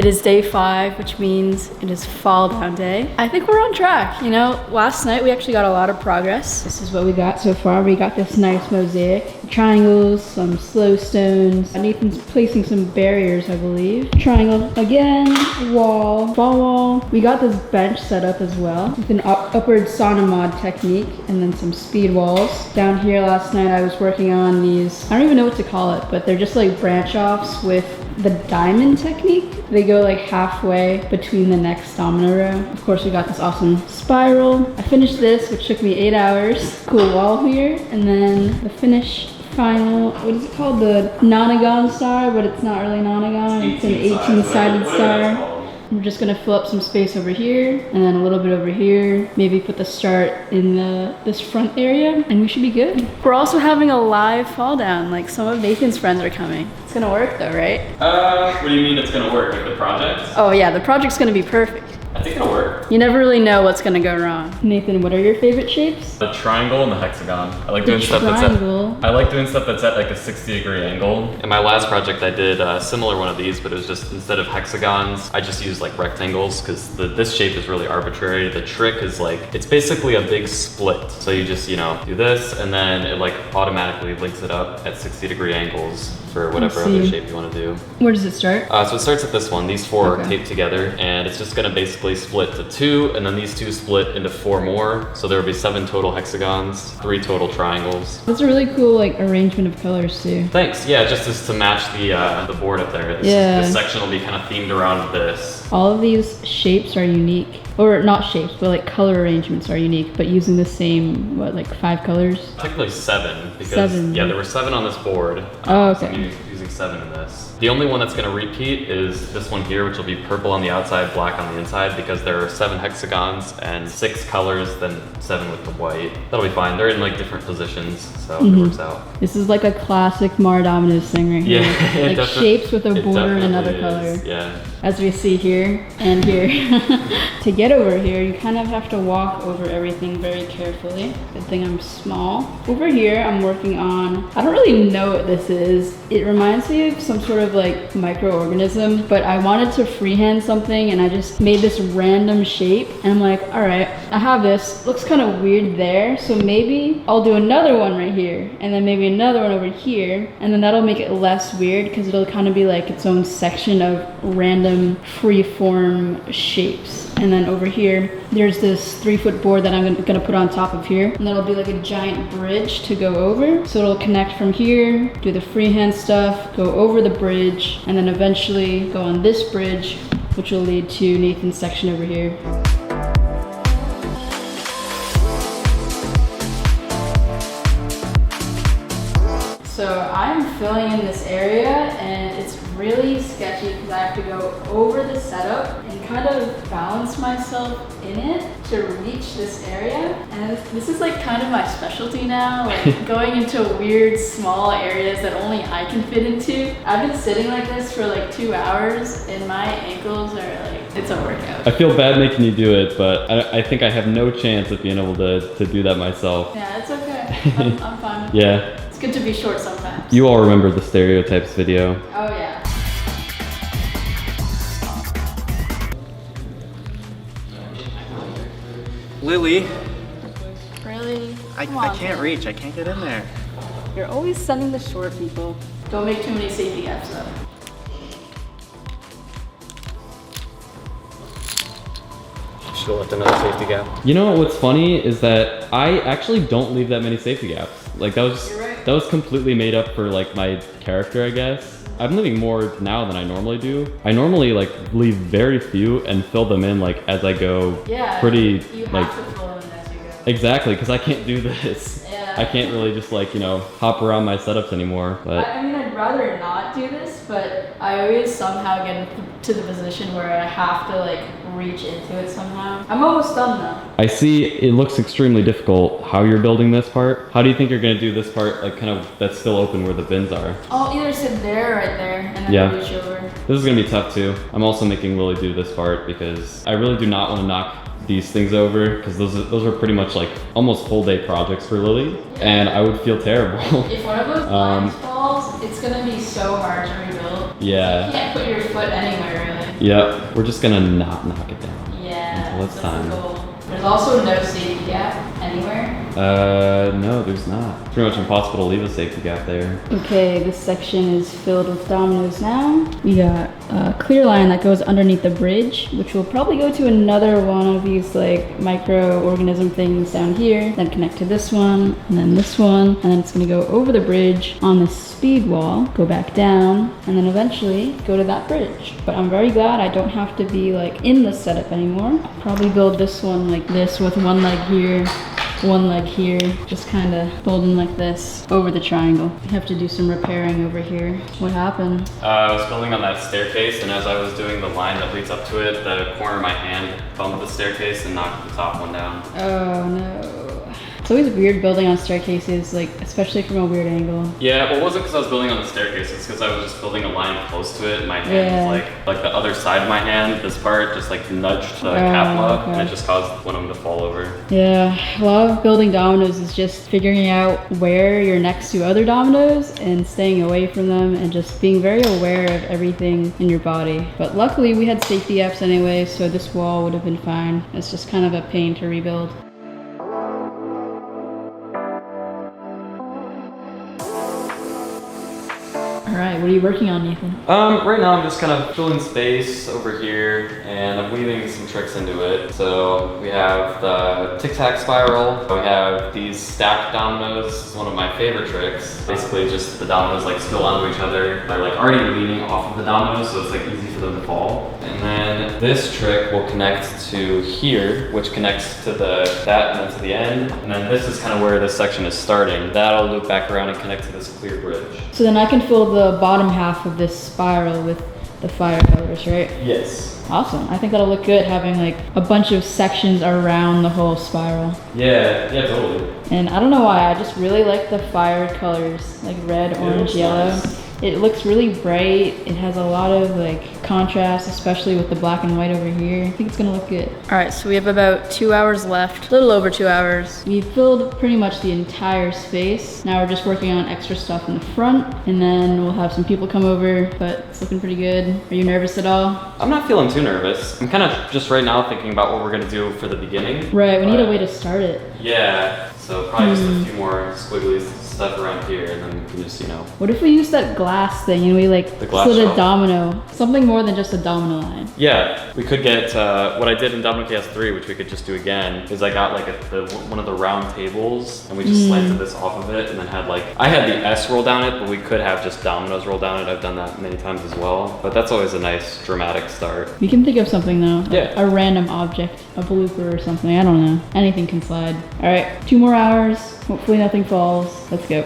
It is day 5, which means it is fall down day. I think we're on track. You know, last night we actually got a lot of progress. This is what we got so far. We got this nice mosaic, triangles, some slow stones. Nathan's placing some barriers, I believe. Triangle again, wall, fall wall. We got this bench set up as well with an upward sauna mod technique and then some speed walls. Down here last night I was working on these, I don't even know what to call it, but they're just like branch offs with the diamond technique. They go like halfway between the next domino row. Of course, we got this awesome spiral. I finished this, which took me 8 hours. Cool wall here. And then the final, what is it called? The nonagon star, but it's not really nonagon. It's an 18-sided star. We're just gonna fill up some space over here and then a little bit over here. Maybe put the start in this front area and we should be good. We're also having a live fall down. Like some of Nathan's friends are coming. It's gonna work though, right? What do you mean it's gonna work? Like the project? Oh yeah, the project's gonna be perfect. I think it'll work. You never really know what's gonna go wrong. Nathan, what are your favorite shapes? The triangle and the hexagon. I like doing stuff that's at like a 60-degree angle. In my last project, I did a similar one of these, but it was just instead of hexagons, I just used like rectangles because this shape is really arbitrary. The trick is like, it's basically a big split. So you just, you know, do this and then it like automatically links it up at 60-degree angles for whatever other shape you want to do. Where does it start? So it starts at this one. These 4 are taped together and it's just gonna basically split to 2 and then these 2 split into 4 more. So there will be 7 total hexagons, 3 total triangles. That's a really cool like arrangement of colors too. Thanks. Yeah, just as to match the board up there. This section will be kind of themed around this. All of these shapes are unique. Or not shapes, but like color arrangements are unique, but using the same, what, like 5 colors? Technically 7, because yeah, there were 7 on this board. Oh, okay. So I'm using 7 in this. The only one that's gonna repeat is this one here, which will be purple on the outside, black on the inside, because there are 7 hexagons and 6 colors, then 7 with the white. That'll be fine. They're in like different positions, so it works out. This is like a classic MarDominoes thing right here. Yeah, like shapes with a border and another color. Yeah. As we see here and here. To get over here, you kind of have to walk over everything very carefully. Good thing I'm small. Over here, I'm working on, I don't really know what this is. It reminds me of some sort of like microorganism, but I wanted to freehand something and I just made this random shape. And I'm like, all right, I have this. Looks kind of weird there. So maybe I'll do another one right here and then maybe another one over here. And then that'll make it less weird because it'll kind of be like its own section of random free-form shapes. And then over here, there's this 3-foot board that I'm gonna put on top of here. And that'll be like a giant bridge to go over. So it'll connect from here, do the freehand stuff, go over the bridge, and then eventually go on this bridge, which will lead to Nathan's section over here. So I'm filling in this area and it's really sketchy because I have to go over the setup and kind of balance myself in it to reach this area. And this is like kind of my specialty now, like going into weird small areas that only I can fit into. I've been sitting like this for like 2 hours and my ankles are like, it's a workout. I feel bad making you do it, but I think I have no chance of being able to do that myself. Yeah, it's okay. I'm fine with Yeah. it. It's good to be short sometimes. You all remember the stereotypes video. Oh yeah. Lily, Really? I can't reach. I can't get in there. You're always sending the short people. Don't make too many safety gaps though. Should have left another safety gap. You know what's funny is that I actually don't leave that many safety gaps. Like that was completely made up for like my character, I guess. I'm leaving more now than I normally do. I normally like leave very few and fill them in like as I go. Yeah. Pretty you like. have to fill them in as you go. Exactly, because I can't do this. Yeah. I can't really just like, you know, hop around my setups anymore. But I mean, I'd rather not do this, but I always somehow get into the position where I have to like reach into it somehow. I'm almost done though. I see it looks extremely difficult how you're building this part. How do you think you're gonna do this part, like kind of that's still open where the bins are? I'll either sit there or right there and then reach over. This is gonna be tough too. I'm also making Lily do this part because I really do not want to knock these things over because those are pretty much like almost full day projects for Lily, and I would feel terrible. If one of those blinds falls, it's gonna be so hard to rebuild. Yeah. You can't put your foot anywhere really. Yep, we're just gonna not knock it down. Yeah. Until it's time. There's also no safety gap anywhere. No, there's not. It's pretty much impossible to leave a safety gap there. Okay, this section is filled with Dominoes now. We got a clear line that goes underneath the bridge, which will probably go to another one of these like microorganism things down here, then connect to this one, and then this one, and then it's gonna go over the bridge on this speed wall, go back down, and then eventually go to that bridge. But I'm very glad I don't have to be like in the setup anymore. I'll probably build this one like this with one leg here, one leg here, just kind of folding like this over the triangle. I have to do some repairing over here. What happened? I was building on that staircase, and as I was doing the line that leads up to it, the corner of my hand bumped the staircase and knocked the top one down. Oh no. It's always weird building on staircases, like especially from a weird angle. Yeah, well, it wasn't because I was building on the staircase, it's because I was just building a line close to it, and my hand was like the other side of my hand, this part just like nudged the capla, and it just caused one of them to fall over. Yeah, a lot of building dominoes is just figuring out where you're next to other dominoes and staying away from them and just being very aware of everything in your body. But luckily we had safety apps anyway, so this wall would have been fine. It's just kind of a pain to rebuild. All right, what are you working on, Nathan? Right now I'm just kind of filling space over here, and I'm weaving some tricks into it. So we have the tic-tac spiral. We have these stacked dominoes. This is one of my favorite tricks. Basically just the dominoes like spill onto each other. They're like already leaning off of the dominoes, so it's like easy for them to fall. And then this trick will connect to here, which connects to that and then to the end. And then this is kind of where this section is starting. That'll loop back around and connect to this clear bridge. So then I can fill the bottom half of this spiral with the fire colors, right? Yes. Awesome. I think that'll look good having like a bunch of sections around the whole spiral. Yeah, totally. And I don't know why, I just really like the fire colors, like red, orange, yellow. Nice. It looks really bright. It has a lot of like contrast, especially with the black and white over here. I think it's gonna look good. All right, so we have about 2 hours left, a little over 2 hours. We filled pretty much the entire space. Now we're just working on extra stuff in the front, and then we'll have some people come over, but it's looking pretty good. Are you nervous at all? I'm not feeling too nervous. I'm kind of just right now thinking about what we're gonna do for the beginning. Right, we need a way to start it. Yeah, so probably just a few more squiggly stuff around here, and then we can just, What if we use that glass thing and we like The glass split a shelf. domino? Something more than just a domino line. Yeah, we could get, what I did in Domino Chaos 3, which we could just do again, is I got like one of the round tables, and we just slanted this off of it, and then had like, I had the S roll down it, but we could have just dominoes roll down it. I've done that many times as well, but that's always a nice dramatic start. We can think of something though. Yeah. A random object, a blooper or something, I don't know. Anything can slide. All right, 2 more hours. Hopefully nothing falls. Let's go.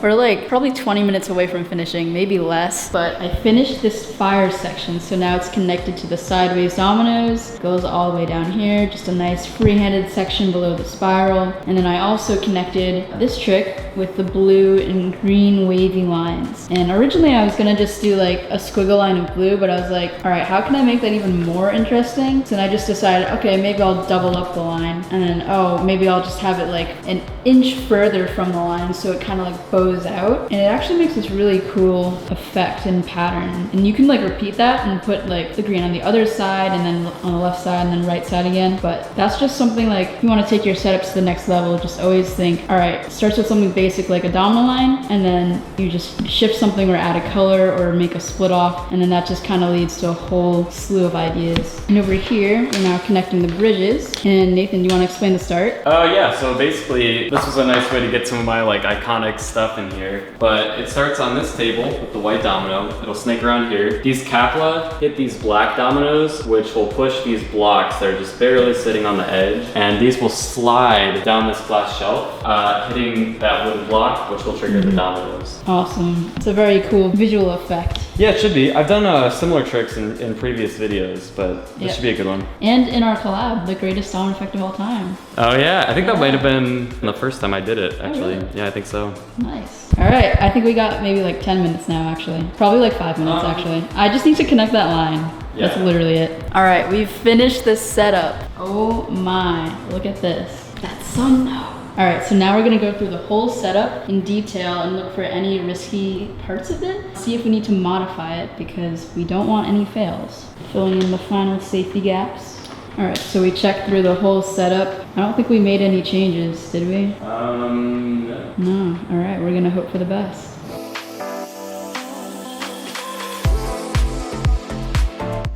We're like probably 20 minutes away from finishing, maybe less, but I finished this fire section, so now it's connected to the sideways dominoes, goes all the way down here, just a nice free-handed section below the spiral. And then I also connected this trick with the blue and green wavy lines. And originally I was gonna just do like a squiggle line of blue, but I was like, all right, how can I make that even more interesting? So then I just decided, okay, maybe I'll double up the line, and then, oh, maybe I'll just have it like an inch further from the line, so it kind of like bows out, and it actually makes this really cool effect and pattern. And you can like repeat that and put like the green on the other side, and then on the left side, and then right side again. But that's just something like, if you want to take your setups to the next level, just always think, all right, it starts with something basic like a domino line, and then you just shift something or add a color or make a split off, and then that just kind of leads to a whole slew of ideas. And over here, we're now connecting the bridges. And Nathan, do you want to explain the start? Yeah, so basically this was a nice way to get some of my like iconic stuff in here. But it starts on this table with the white domino. It'll snake around here. These capla hit these black dominoes, which will push these blocks that are just barely sitting on the edge. And these will slide down this glass shelf, hitting that wooden block, which will trigger the dominoes. Awesome. It's a very cool visual effect. Yeah, it should be. I've done similar tricks in previous videos, but this should be a good one. And in our collab, the greatest sound effect of all time. Oh yeah, I think that might have been the first time I did it, actually. Really? Yeah, I think so. Nice. All right, I think we got maybe like 10 minutes now, actually. Probably like 5 minutes, actually. I just need to connect that line. Yeah. That's literally it. All right, we've finished this setup. Oh my, look at this. The Son. All right, so now we're gonna go through the whole setup in detail and look for any risky parts of it. See if we need to modify it because we don't want any fails. Filling in the final safety gaps. All right, so we checked through the whole setup. I don't think we made any changes, did we? No. No, all right, we're gonna hope for the best.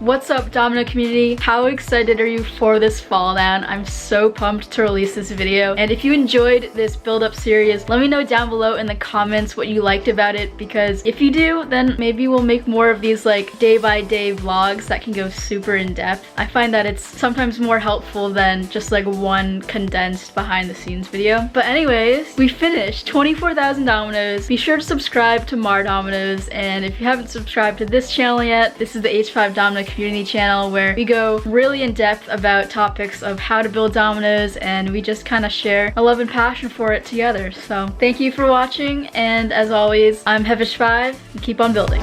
What's up, Domino community? How excited are you for this fall down? I'm so pumped to release this video. And if you enjoyed this build-up series, let me know down below in the comments what you liked about it, because if you do, then maybe we'll make more of these like day-by-day vlogs that can go super in-depth. I find that it's sometimes more helpful than just like one condensed behind-the-scenes video. But anyways, we finished 24,000 dominoes. Be sure to subscribe to MarDominoes, and if you haven't subscribed to this channel yet, this is the H5 Domino community channel where we go really in depth about topics of how to build dominoes, and we just kind of share a love and passion for it together. So thank you for watching, and as always, I'm Hevish5, and keep on building.